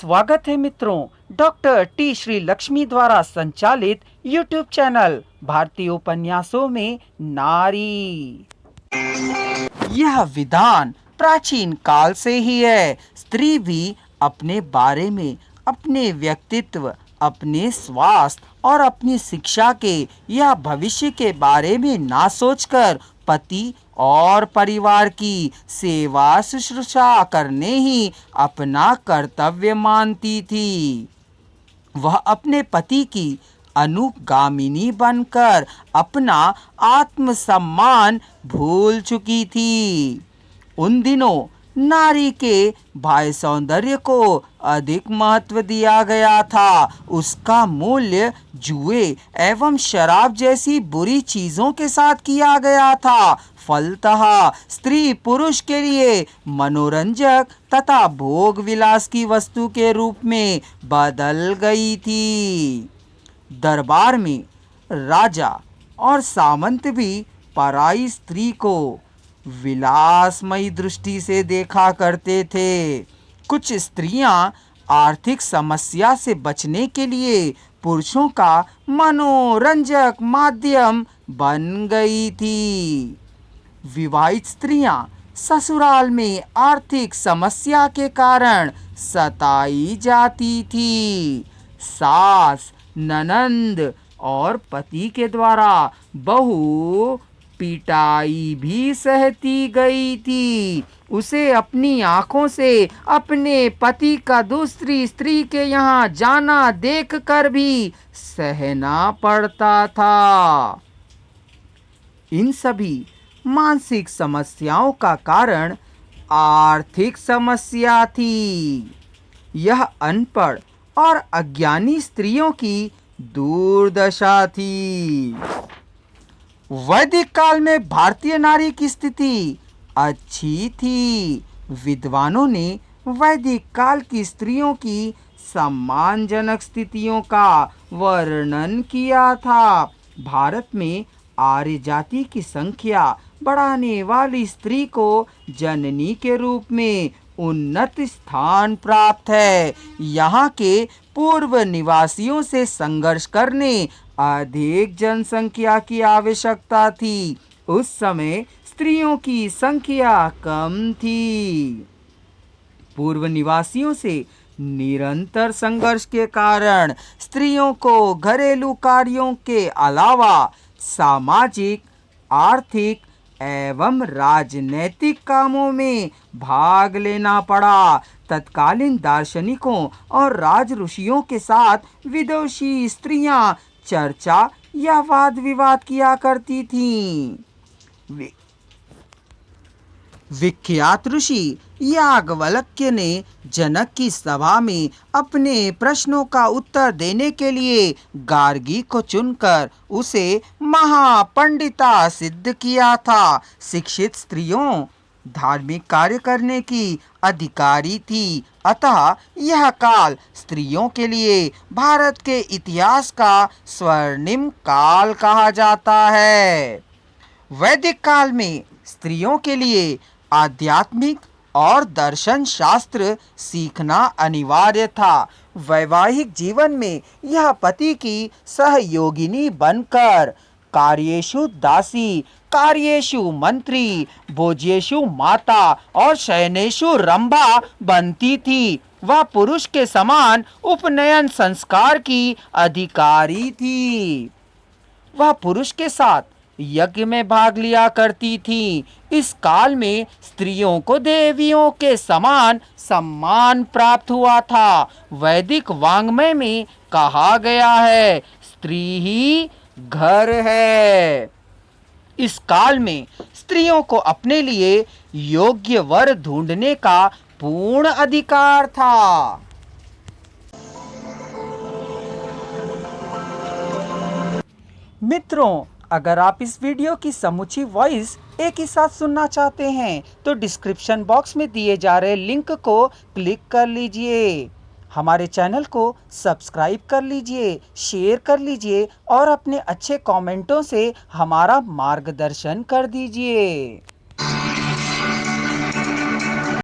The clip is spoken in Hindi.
स्वागत है मित्रों, डॉक्टर टी श्री लक्ष्मी द्वारा संचालित यूट्यूब चैनल भारतीय उपन्यासों में नारी। यह विधान प्राचीन काल से ही है। स्त्री भी अपने बारे में, अपने व्यक्तित्व, अपने स्वास्थ्य और अपनी शिक्षा के या भविष्य के बारे में ना सोचकर पति और परिवार की सेवा शुश्रूषा करने ही अपना कर्तव्य मानती थी। वह अपने पति की अनुगामिनी बनकर अपना आत्मसम्मान भूल चुकी थी। उन दिनों नारी के बाह्य सौंदर्य को अधिक महत्व दिया गया था। उसका मूल्य जुए एवं शराब जैसी बुरी चीजों के साथ किया गया था। फलतः स्त्री पुरुष के लिए मनोरंजक तथा भोग विलास की वस्तु के रूप में बदल गई थी। दरबार में राजा और सामंत भी पराई स्त्री को विलासमयी दृष्टि से देखा करते थे। कुछ स्त्रियां आर्थिक समस्या से बचने के लिए पुरुषों का मनोरंजक माध्यम बन गई थी। विवाहित स्त्रियां ससुराल में आर्थिक समस्या के कारण सताई जाती थी। सास, ननंद और पति के द्वारा बहू पिटाई भी सहती गई थी। उसे अपनी आंखों से अपने पति का दूसरी स्त्री के यहाँ जाना देखकर भी सहना पड़ता था। इन सभी मानसिक समस्याओं का कारण आर्थिक समस्या थी। यह अनपढ़ और अज्ञानी स्त्रियों की दुर्दशा थी। वैदिक काल में भारतीय नारी की स्थिति अच्छी थी। विद्वानों ने वैदिक काल की स्त्रियों की सम्मानजनक स्थितियों का वर्णन किया था। भारत में आर्य जाति की संख्या बढ़ाने वाली स्त्री को जननी के रूप में उन्नत स्थान प्राप्त है। यहाँ के पूर्व निवासियों से संघर्ष करने अधिक जनसंख्या की आवश्यकता थी। उस समय स्त्रियों की संख्या कम थी। पूर्व निवासियों से निरंतर संघर्ष के कारण स्त्रियों को घरेलू कार्यों के अलावा सामाजिक, आर्थिक एवं राजनैतिक कामों में भाग लेना पड़ा। तत्कालीन दार्शनिकों और राज ऋषियों के साथ विदुषी स्त्रियां चर्चा या वाद विवाद किया करती थीं। विख्यात ऋषि याज्ञवल्क्य ने जनक की सभा में अपने प्रश्नों का उत्तर देने के लिए गार्गी को चुनकर उसे महापंडिता सिद्ध किया था। शिक्षित स्त्रियों धार्मिक कार्य करने की अधिकारी थी। अतः यह काल स्त्रियों के लिए भारत के इतिहास का स्वर्णिम काल कहा जाता है। वैदिक काल में स्त्रियों के लिए आध्यात्मिक और दर्शन शास्त्र सीखना अनिवार्य था। वैवाहिक जीवन में यह पति की सहयोगिनी बनकर कार्येषु दासी, कार्येषु मंत्री, भोज्येषु माता और शयनेषु रंभा बनती थी। वह पुरुष के समान उपनयन संस्कार की अधिकारी थी। वह पुरुष के साथ यज्ञ में भाग लिया करती थी। इस काल में स्त्रियों को देवियों के समान सम्मान प्राप्त हुआ था। वैदिक वाङ्मय में कहा गया है, स्त्री ही घर है। इस काल में स्त्रियों को अपने लिए योग्य वर ढूंढने का पूर्ण अधिकार था। मित्रों, अगर आप इस वीडियो की समूची वॉइस एक ही साथ सुनना चाहते हैं तो डिस्क्रिप्शन बॉक्स में दिए जा रहे लिंक को क्लिक कर लीजिए। हमारे चैनल को सब्सक्राइब कर लीजिए, शेयर कर लीजिए और अपने अच्छे कमेंटों से हमारा मार्गदर्शन कर दीजिए।